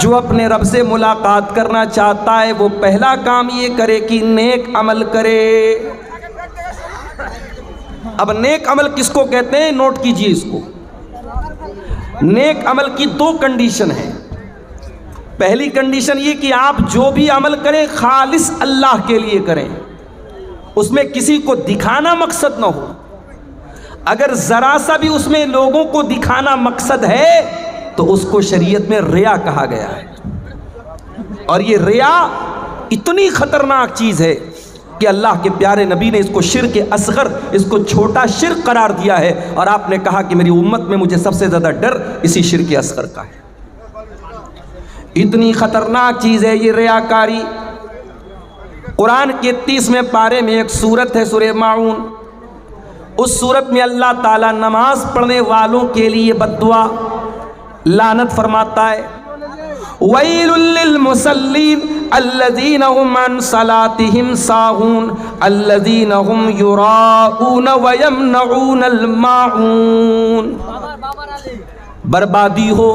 جو اپنے رب سے ملاقات کرنا چاہتا ہے وہ پہلا کام یہ کرے کہ نیک عمل کرے۔ اب نیک عمل کس کو کہتے ہیں؟ نوٹ کیجئے اس کو۔ نیک عمل کی دو کنڈیشن ہیں۔ پہلی کنڈیشن یہ کہ آپ جو بھی عمل کریں خالص اللہ کے لیے کریں، اس میں کسی کو دکھانا مقصد نہ ہو۔ اگر ذرا سا بھی اس میں لوگوں کو دکھانا مقصد ہے تو اس کو شریعت میں ریا کہا گیا ہے، اور یہ ریا اتنی خطرناک چیز ہے کہ اللہ کے پیارے نبی نے اس کو شرک اصغر، اس کو چھوٹا شرک قرار دیا ہے، اور آپ نے کہا کہ میری امت میں مجھے سب سے زیادہ ڈر اسی شرک اصغر کا ہے۔ اتنی خطرناک چیز ہے یہ ریاکاری۔ قرآن کے 30ویں پارے میں ایک سورت ہے سورہ ماعون، اس سورت میں اللہ تعالیٰ نماز پڑھنے والوں کے لیے بد دعا لعنت فرماتا ہے، وَيْلٌ لِّلْمُصَلِّينَ الَّذِينَ هُمْ عَنْ صَلَاتِهِمْ سَاهُونَ الَّذِينَ هُمْ يُرَاءُونَ وَيَمْنَعُونَ الْمَاعُونَ۔ بربادی ہو،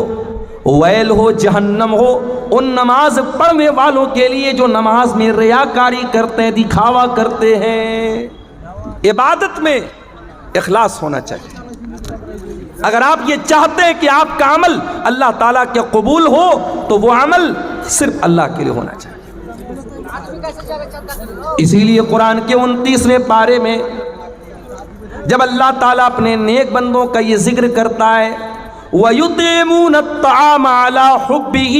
ویل ہو، جہنم ہو ان نماز پڑھنے والوں کے لیے جو نماز میں ریاکاری کرتے ہیں، دکھاوا کرتے ہیں۔ عبادت میں اخلاص ہونا چاہیے۔ اگر آپ یہ چاہتے ہیں کہ آپ کا عمل اللہ تعالیٰ کے قبول ہو تو وہ عمل صرف اللہ کے لیے ہونا چاہیے۔ اسی لیے قرآن کے 29ویں پارے میں جب اللہ تعالیٰ اپنے نیک بندوں کا یہ ذکر کرتا ہے، وَيُطْعِمُونَ الطَّعَامَ عَلَى حُبِّهِ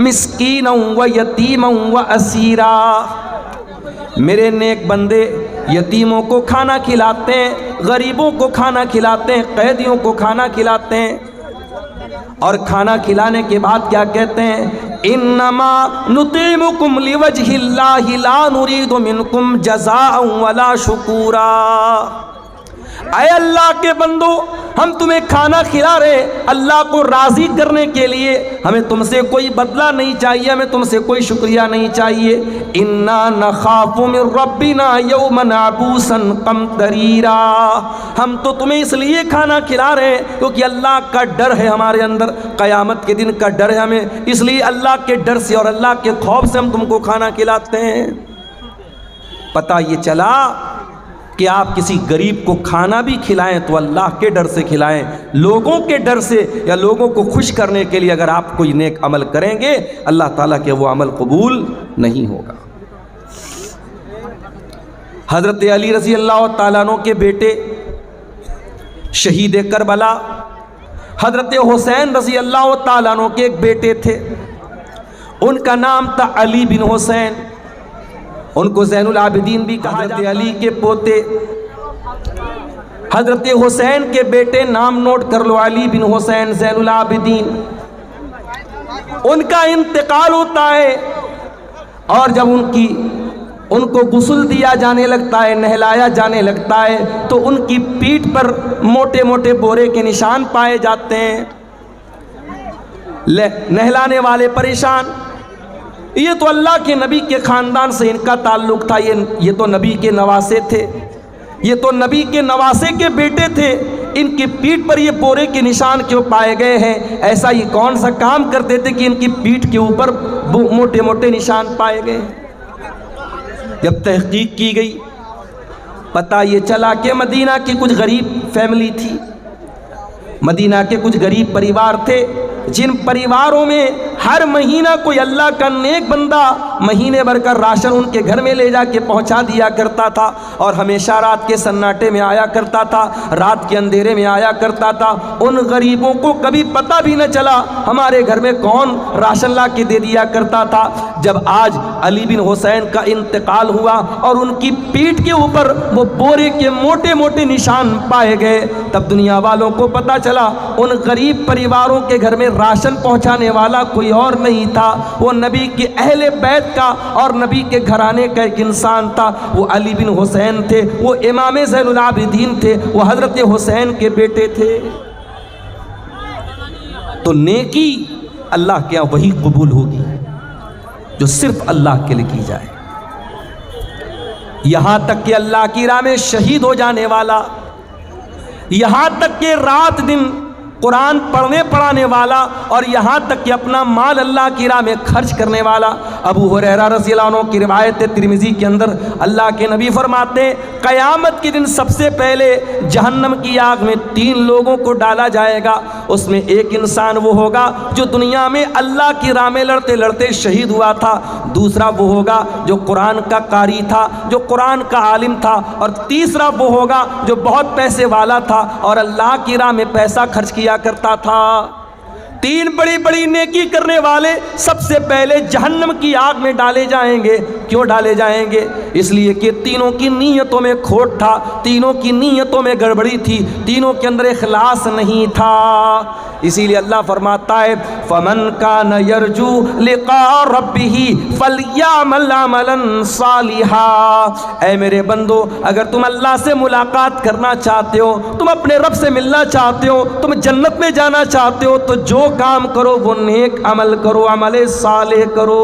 مِسْكِينًا وَيَتِيمًا وَأَسِيرًا، میرے نیک بندے یتیموں کو کھانا کھلاتے ہیں، غریبوں کو کھانا کھلاتے ہیں، قیدیوں کو کھانا کھلاتے ہیں، اور کھانا کھلانے کے بعد کیا کہتے ہیں؟ انما نطعمکم لوجہ اللہ لا نرید منکم جزاء ولا شکورا۔ اے اللہ کے بندو، ہم تمہیں کھانا کھلا رہے اللہ کو راضی کرنے کے لیے، ہمیں تم سے کوئی بدلہ نہیں چاہیے، ہمیں تم سے کوئی شکریہ نہیں چاہیے۔ انا نخاف من ربنا یوما عبوسا قمطریرا، ہم تو تمہیں اس لیے کھانا کھلا رہے ہیں کیونکہ اللہ کا ڈر ہے ہمارے اندر، قیامت کے دن کا ڈر ہے ہمیں، اس لیے اللہ کے ڈر سے اور اللہ کے خوف سے ہم تم کو کھانا کھلاتے ہیں۔ پتہ یہ چلا کہ آپ کسی غریب کو کھانا بھی کھلائیں تو اللہ کے ڈر سے کھلائیں، لوگوں کے ڈر سے یا لوگوں کو خوش کرنے کے لیے اگر آپ کوئی نیک عمل کریں گے اللہ تعالیٰ کے وہ عمل قبول نہیں ہوگا۔ حضرت علی رضی اللہ تعالیٰ عنہ کے بیٹے شہید کربلا حضرت حسین رضی اللہ تعالیٰ عنہ کے ایک بیٹے تھے، ان کا نام تھا علی بن حسین، ان کو زین العابدین بھی کہا جاتا ہے۔ حضرت علی کے پوتے حضرت حسین کے بیٹے، نام نوٹ کر لو، علی بن حسین زین العابدین، ان کا انتقال ہوتا ہے، اور جب ان کو غسل دیا جانے لگتا ہے، نہلایا جانے لگتا ہے تو ان کی پیٹھ پر موٹے موٹے بورے کے نشان پائے جاتے ہیں۔ نہلانے والے پریشان، یہ تو اللہ کے نبی کے خاندان سے ان کا تعلق تھا، یہ تو نبی کے نواسے تھے، یہ تو نبی کے نواسے کے بیٹے تھے، ان کی پیٹھ پر یہ بورے کے نشان کیوں پائے گئے ہیں؟ ایسا یہ کون سا کام کرتے تھے کہ ان کی پیٹھ کے اوپر موٹے موٹے نشان پائے گئے؟ جب تحقیق کی گئی پتہ یہ چلا کہ مدینہ کی کچھ غریب فیملی تھی، مدینہ کے کچھ غریب پریوار تھے، جن پریواروں میں ہر مہینہ کوئی اللہ کا نیک بندہ مہینے بھر کا راشن ان کے گھر میں لے جا کے پہنچا دیا کرتا تھا، اور ہمیشہ رات کے سناٹے میں آیا کرتا تھا، رات کے اندھیرے میں آیا کرتا تھا۔ ان غریبوں کو کبھی پتہ بھی نہ چلا ہمارے گھر میں کون راشن لا کے دے دیا کرتا تھا۔ جب آج علی بن حسین کا انتقال ہوا اور ان کی پیٹھ کے اوپر وہ بورے کے موٹے موٹے نشان پائے گئے، تب دنیا والوں کو پتہ چلا ان غریب پریواروں کے گھر میں راشن پہنچانے والا کوئی اور نہیں تھا، وہ نبی کے اہل بیت کا اور نبی کے گھرانے کا ایک انسان تھا، وہ علی بن حسین تھے، وہ امام زین العابدین تھے، وہ حضرت حسین کے بیٹے تھے۔ تو نیکی اللہ کے یہاں وہی قبول ہوگی جو صرف اللہ کے لیے کی جائے، یہاں تک کہ اللہ کی راہ میں شہید ہو جانے والا، یہاں تک کہ رات دن قرآن پڑھنے پڑھانے والا اور یہاں تک کہ اپنا مال اللہ کی راہ میں خرچ کرنے والا۔ ابو ہریرہ رضی اللہ عنہ کی روایت ترمذی کے اندر اللہ کے نبی فرماتے ہیں قیامت کے دن سب سے پہلے جہنم کی آگ میں 3 لوگوں کو ڈالا جائے گا۔ اس میں ایک انسان وہ ہوگا جو دنیا میں اللہ کی راہ میں لڑتے لڑتے شہید ہوا تھا، دوسرا وہ ہوگا جو قرآن کا قاری تھا، جو قرآن کا عالم تھا، اور تیسرا وہ ہوگا جو بہت پیسے والا تھا اور اللہ کی راہ میں پیسہ خرچ کیا کرتا تھا۔ 3 بڑی بڑی نیکی کرنے والے سب سے پہلے جہنم کی آگ میں ڈالے جائیں گے۔ کیوں ڈالے جائیں گے؟ اس لیے کہ تینوں کی نیتوں میں کھوٹ تھا، تینوں کی نیتوں میں گڑبڑی تھی، تینوں کے اندر اخلاص نہیں تھا۔ اسی لیے اللہ فرماتا ہے فَمَنْ كَانَ يَرْجُو لِقَاءَ رَبِّهِ فَلْيَعْمَلْ عَمَلًا صَالِحًا۔ اے میرے بندو، اگر تم اللہ سے ملاقات کرنا چاہتے ہو، تم اپنے رب سے ملنا چاہتے ہو، تم جنت میں جانا چاہتے ہو، تو جو کام کرو وہ نیک عمل کرو، عمل صالح کرو۔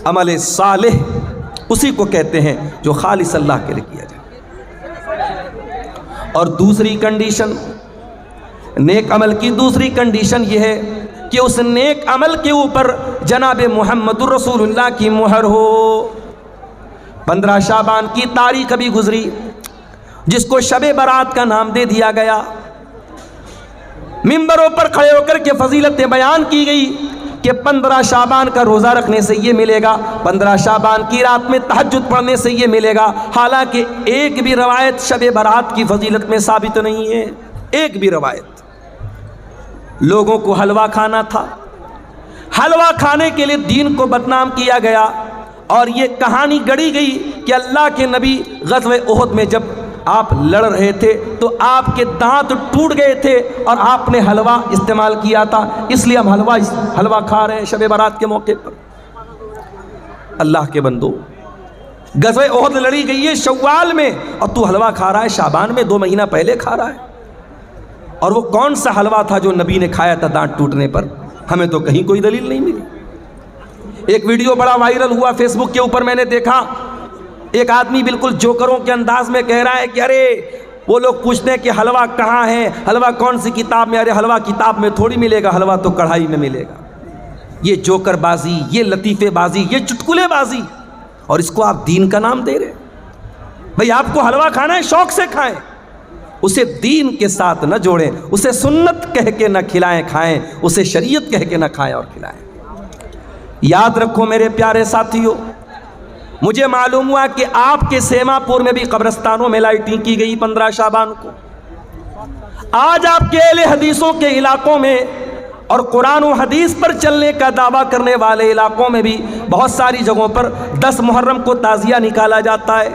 عمل صالح اسی کو کہتے ہیں جو خالص اللہ کے لیے کیا جائے۔ اور دوسری کنڈیشن، نیک عمل کی دوسری کنڈیشن یہ ہے کہ اس نیک عمل کے اوپر جناب محمد رسول اللہ کی مہر ہو۔ 15 شعبان کی تاریخ ابھی گزری جس کو شب برات کا نام دے دیا گیا۔ ممبروں پر کھڑے ہو کر کے فضیلتیں بیان کی گئی کہ 15 شعبان کا روزہ رکھنے سے یہ ملے گا، 15 شعبان کی رات میں تہجد پڑھنے سے یہ ملے گا۔ حالانکہ ایک بھی روایت شب برات کی فضیلت میں ثابت نہیں ہے، ایک بھی روایت۔ لوگوں کو حلوہ کھانا تھا، حلوہ کھانے کے لیے دین کو بدنام کیا گیا، اور یہ کہانی گڑھی گئی کہ اللہ کے نبی غزوہ احد میں جب آپ لڑ رہے تھے تو آپ کے دانت ٹوٹ گئے تھے اور آپ نے حلوہ استعمال کیا تھا، اس لیے ہم حلوہ کھا رہے ہیں شب برات کے موقع پر۔ اللہ کے بندو، غزوہ احد لڑی گئی ہے شوال میں اور تو حلوہ کھا رہا ہے شعبان میں، 2 مہینہ پہلے کھا رہا ہے۔ اور وہ کون سا حلوہ تھا جو نبی نے کھایا تھا دانت ٹوٹنے پر؟ ہمیں تو کہیں کوئی دلیل نہیں ملی۔ ایک ویڈیو بڑا وائرل ہوا فیس بک کے اوپر، میں نے دیکھا ایک آدمی بالکل جوکروں کے انداز میں کہہ رہا ہے کہ ارے وہ لوگ پوچھتے ہیں کہ حلوہ کہاں ہے، حلوہ کون سی کتاب میں؟ ارے حلوہ کتاب میں تھوڑی ملے گا، حلوہ تو کڑھائی میں ملے گا۔ یہ جوکر بازی، یہ لطیفے بازی، یہ چٹکلے بازی، اور اس کو آپ دین کا نام دے رہے ہیں۔ بھئی آپ کو حلوہ کھانا ہے شوق سے کھائیں، اسے دین کے ساتھ نہ جوڑیں، اسے سنت کہہ کے نہ کھلائیں کھائیں، اسے شریعت کہہ کے نہ کھائیں اور کھلائیں۔ یاد رکھو میرے پیارے ساتھیوں، مجھے معلوم ہوا کہ آپ کے سیما پور میں بھی قبرستانوں میں لائٹنگ کی گئی 15 شعبان کو۔ آج آپ کے اہل حدیثوں کے علاقوں میں اور قرآن و حدیث پر چلنے کا دعویٰ کرنے والے علاقوں میں بھی بہت ساری جگہوں پر 10 محرم کو تعزیہ نکالا جاتا ہے۔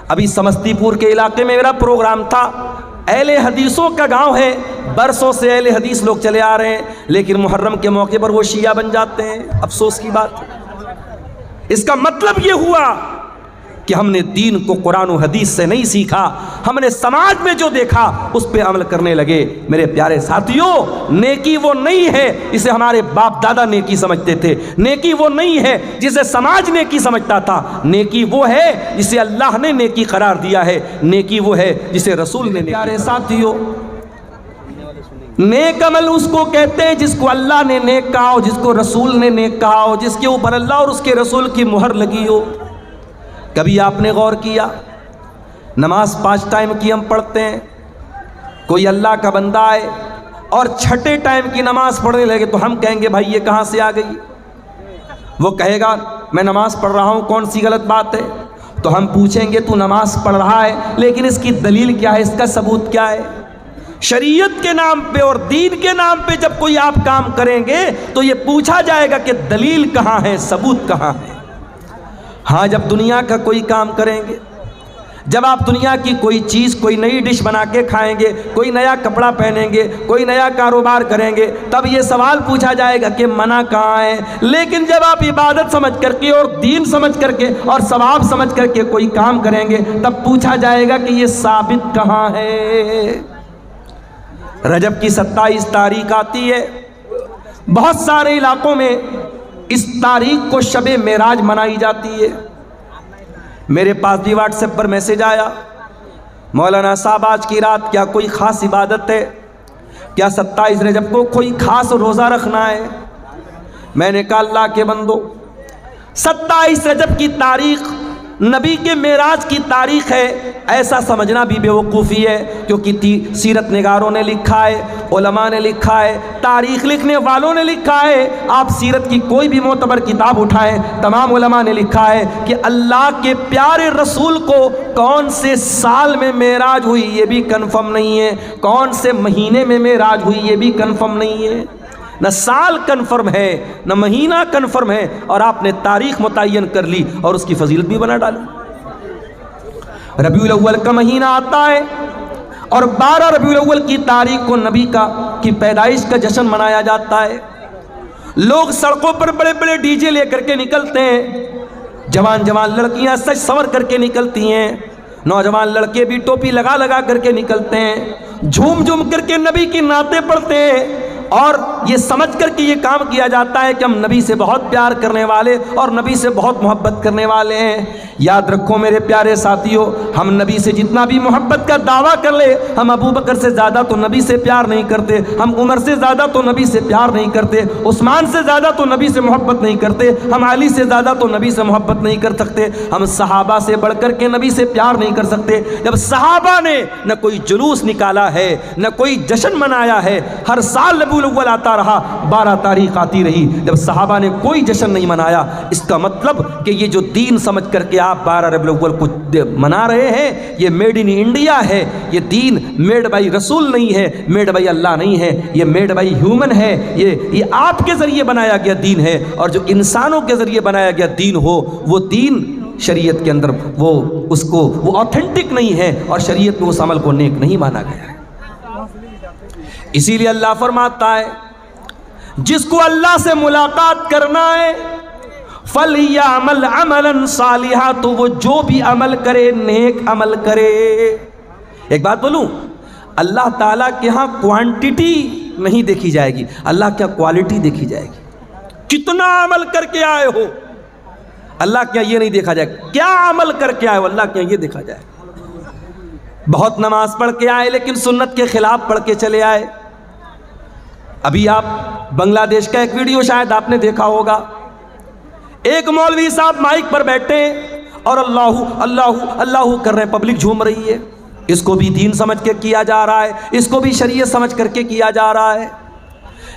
ابھی سمستی پور کے علاقے میں میرا پروگرام تھا، اہل حدیثوں کا گاؤں ہے، برسوں سے اہل حدیث لوگ چلے آ رہے ہیں، لیکن محرم کے موقع پر وہ شیعہ بن جاتے ہیں۔ افسوس کی بات ہے۔ اس کا مطلب یہ ہوا کہ ہم نے دین کو قرآن و حدیث سے نہیں سیکھا، ہم نے سماج میں جو دیکھا اس پہ عمل کرنے لگے۔ میرے پیارے ساتھیوں، نیکی وہ نہیں ہے جسے ہمارے باپ دادا نیکی سمجھتے تھے، نیکی وہ نہیں ہے جسے سماج نیکی سمجھتا تھا، نیکی وہ ہے جسے اللہ نے نیکی قرار دیا ہے، نیکی وہ ہے جسے رسول نے۔ پیارے ساتھیوں، نیک عمل اس کو کہتے ہیں جس کو اللہ نے نیک کہا ہو، جس کو رسول نے نیک کہا ہو، جس کے اوپر اللہ اور اس کے رسول کی مہر لگی ہو۔ کبھی آپ نے غور کیا، نماز 5 ٹائم کی ہم پڑھتے ہیں، کوئی اللہ کا بندہ ہے اور 6 ٹائم کی نماز پڑھنے لگے تو ہم کہیں گے بھائی یہ کہاں سے آ گئی؟ وہ کہے گا میں نماز پڑھ رہا ہوں، کون سی غلط بات ہے؟ تو ہم پوچھیں گے تو نماز پڑھ رہا ہے لیکن اس کی دلیل کیا ہے، اس کا ثبوت کیا ہے؟ شریعت کے نام پہ اور دین کے نام پہ جب کوئی آپ کام کریں گے تو یہ پوچھا جائے گا کہ دلیل کہاں ہے، ثبوت کہاں ہے۔ ہاں، جب دنیا کا کوئی کام کریں گے، جب آپ دنیا کی کوئی چیز، کوئی نئی ڈش بنا کے کھائیں گے، کوئی نیا کپڑا پہنیں گے، کوئی نیا کاروبار کریں گے، تب یہ سوال پوچھا جائے گا کہ منع کہاں ہے۔ لیکن جب آپ عبادت سمجھ کر کے اور دین سمجھ کر کے اور ثواب سمجھ کر کے کوئی کام کریں گے تب پوچھا جائے گا کہ یہ ثابت کہاں ہے۔ رجب کی 27 تاریخ آتی ہے، بہت سارے علاقوں میں اس تاریخ کو شب معراج منائی جاتی ہے۔ میرے پاس بھی واٹس ایپ پر میسج آیا، مولانا صاحب آج کی رات کیا کوئی خاص عبادت ہے؟ کیا 27 رجب کو کوئی خاص روزہ رکھنا ہے؟ میں نے کہا اللہ کے بندو 27 رجب کی تاریخ نبی کے معراج کی تاریخ ہے ایسا سمجھنا بھی بے وقوفی ہے، کیونکہ سیرت نگاروں نے لکھا ہے، علماء نے لکھا ہے، تاریخ لکھنے والوں نے لکھا ہے۔ آپ سیرت کی کوئی بھی معتبر کتاب اٹھائیں، تمام علماء نے لکھا ہے کہ اللہ کے پیارے رسول کو کون سے سال میں معراج ہوئی یہ بھی کنفرم نہیں ہے، کون سے مہینے میں معراج ہوئی یہ بھی کنفرم نہیں ہے، نہ سال کنفرم ہے نہ مہینہ کنفرم ہے، اور آپ نے تاریخ متعین کر لی اور اس کی فضیلت بھی بنا ڈالی۔ ربیع الاول کا مہینہ آتا ہے اور 12 ربیع الاول کی تاریخ کو نبی کی پیدائش کا جشن منایا جاتا ہے۔ لوگ سڑکوں پر بڑے بڑے ڈی جے لے کر کے نکلتے ہیں، جوان جوان لڑکیاں سج سور کر کے نکلتی ہیں، نوجوان لڑکے بھی ٹوپی لگا لگا کر کے نکلتے ہیں، جھوم جھوم کر کے نبی کی نعتیں پڑھتے ہیں، اور یہ سمجھ کر کے یہ کام کیا جاتا ہے کہ ہم نبی سے بہت پیار کرنے والے اور نبی سے بہت محبت کرنے والے ہیں۔ یاد رکھو میرے پیارے ساتھیوں، ہم نبی سے جتنا بھی محبت کا دعویٰ کر لے، ہم ابو بکر سے زیادہ تو نبی سے پیار نہیں کرتے، ہم عمر سے زیادہ تو نبی سے پیار نہیں کرتے، عثمان سے زیادہ تو نبی سے محبت نہیں کرتے، ہم علی سے زیادہ تو نبی سے محبت نہیں کر سکتے، ہم صحابہ سے بڑھ کر کے نبی سے پیار نہیں کر سکتے۔ جب صحابہ نے نہ کوئی جلوس نکالا ہے نہ کوئی جشن منایا ہے، ہر سال ربیع الاول آتا رہا، 12 تاریخ آتی رہی، جب صحابہ نے کوئی جشن نہیں منایا، اس کا مطلب کہ یہ جو دین سمجھ کر کے آپ 12 ربیع الاول کو منا رہے ہیں، یہ میڈ ان انڈیا ہے، یہ دین میڈ بائی رسول نہیں ہے، میڈ بائی اللہ نہیں ہے، یہ میڈ بائی ہیومن ہے، یہ آپ کے ذریعے بنایا گیا دین ہے، اور جو انسانوں کے ذریعے بنایا گیا دین ہو وہ دین شریعت کے اندر وہ آتھینٹک نہیں ہے، اور شریعت میں اس عمل کو نیک نہیں مانا گیا ہے۔ اسی لیے اللہ فرماتا ہے جس کو اللہ سے ملاقات کرنا ہے فَلْيَعْمَلْ عَمَلًا صَالِحًا، تو وہ جو بھی عمل کرے نیک عمل کرے۔ ایک بات بولوں، اللہ تعالیٰ کے ہاں کوانٹیٹی نہیں دیکھی جائے گی، اللہ کیا کوالٹی دیکھی جائے گی۔ کتنا عمل کر کے آئے ہو، اللہ کیا یہ نہیں دیکھا جائے گا، کیا عمل کر کے آئے ہو اللہ کیا یہ دیکھا جائے۔ بہت نماز پڑھ کے آئے لیکن سنت کے خلاف پڑھ کے چلے آئے۔ ابھی آپ بنگلہ دیش کا ایک ویڈیو شاید آپ نے دیکھا ہوگا، ایک مولوی صاحب مائک پر بیٹھے اور اللہ اللہ اللہ کر رہے ہیں، پبلک جھوم رہی ہے، اس کو بھی دین سمجھ کے کیا جا رہا ہے، اس کو بھی شریعت سمجھ کر کے کیا جا رہا ہے۔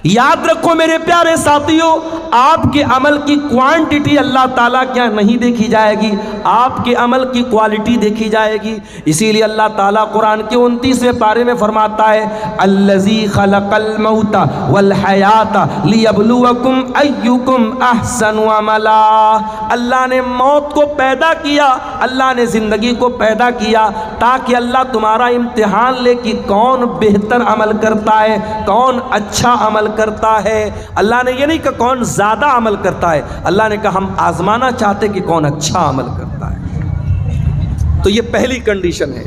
یاد رکھو میرے پیارے ساتھیوں، آپ کے عمل کی کوانٹٹی اللہ تعالیٰ کیا نہیں دیکھی جائے گی، آپ کے عمل کی کوالٹی دیکھی جائے گی۔ اسی لیے اللہ تعالیٰ قرآن کے 29ویں پارے میں فرماتا ہے الذی خلق الموت والحیات لیبلوکم ایکم احسن عملا، اللہ نے موت کو پیدا کیا، اللہ نے زندگی کو پیدا کیا تاکہ اللہ تمہارا امتحان لے کہ کون بہتر عمل کرتا ہے، کون اچھا عمل کرتا ہے۔ اللہ نے یہ نہیں کہا کون زیادہ عمل کرتا ہے، اللہ نے کہا ہم آزمانا چاہتے کہ کون اچھا عمل کرتا ہے۔ تو یہ پہلی کنڈیشن ہے،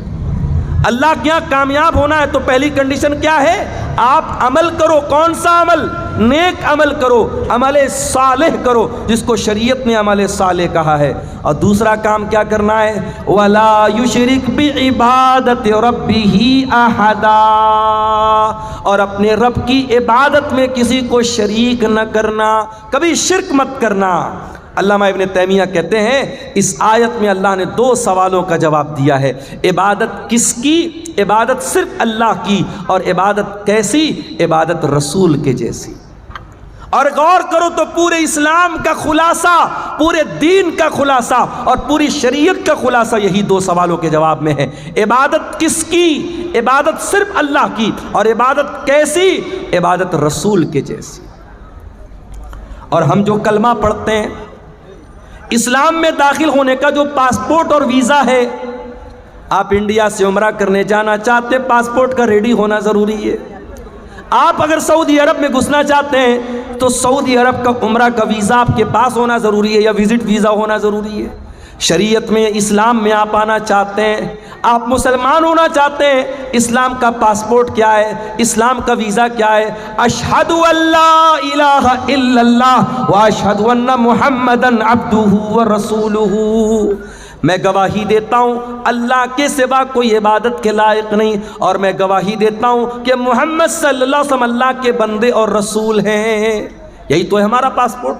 اللہ کے یہاں کامیاب ہونا ہے تو پہلی کنڈیشن کیا ہے؟ آپ عمل کرو، کون سا عمل؟ نیک عمل کرو، عمل صالح کرو، جس کو شریعت نے عمل صالح کہا ہے۔ اور دوسرا کام کیا کرنا ہے؟ وَلَا يُشْرِكْ بِعِبَادَةِ رَبِّهِ أَحَدًا، اور اپنے رب کی عبادت میں کسی کو شریک نہ کرنا، کبھی شرک مت کرنا۔ علامہ ابن تیمیہ کہتے ہیں اس آیت میں اللہ نے 2 سوالوں کا جواب دیا ہے، عبادت کس کی؟ عبادت صرف اللہ کی، اور عبادت کیسی؟ عبادت رسول کے جیسی۔ اور غور کرو تو پورے اسلام کا خلاصہ، پورے دین کا خلاصہ اور پوری شریعت کا خلاصہ یہی 2 سوالوں کے جواب میں ہے۔ عبادت کس کی؟ عبادت صرف اللہ کی، اور عبادت کیسی؟ عبادت رسول کے جیسی۔ اور ہم جو کلمہ پڑھتے ہیں، اسلام میں داخل ہونے کا جو پاسپورٹ اور ویزا ہے، آپ انڈیا سے عمرہ کرنے جانا چاہتے پاسپورٹ کا ریڈی ہونا ضروری ہے۔ آپ اگر سعودی عرب میں گھسنا چاہتے ہیں تو سعودی عرب کا عمرہ کا ویزا آپ کے پاس ہونا ضروری ہے، یا وزٹ ویزا ہونا ضروری ہے۔ شریعت میں، اسلام میں آپ آنا چاہتے ہیں، آپ مسلمان ہونا چاہتے ہیں، اسلام کا پاسپورٹ کیا ہے؟ اسلام کا ویزا کیا ہے؟ اشہد ان لا الہ الا اللہ واشہد ان محمدًا عبدہ ورسولہ، میں گواہی دیتا ہوں اللہ کے سوا کوئی عبادت کے لائق نہیں، اور میں گواہی دیتا ہوں کہ محمد صلی اللہ علیہ وسلم اللہ کے بندے اور رسول ہیں۔ یہی تو ہے ہمارا پاسپورٹ،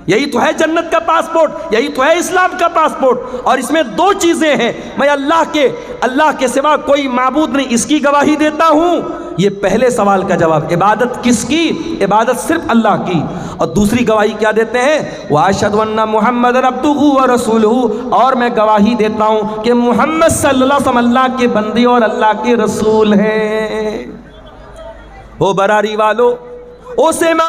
یہی تو ہے جنت کا پاسپورٹ، یہی تو ہے اسلام کا پاسپورٹ۔ اور اس میں دو چیزیں ہیں، میں اللہ کے سوا کوئی معبود نہیں، اس کی گواہی دیتا ہوں۔ یہ پہلے سوال کا جواب، عبادت کس کی؟ عبادت صرف اللہ کی۔ اور دوسری گواہی کیا دیتے ہیں؟ وَأَشْهَدُ أَنَّ مُحَمَّدًا عَبْدُهُ وَرَسُولُهُ، اور میں گواہی دیتا ہوں کہ محمد صلی اللہ علیہ وسلم اللہ کے بندے اور اللہ کے رسول ہیں۔ او براری والو، او سیما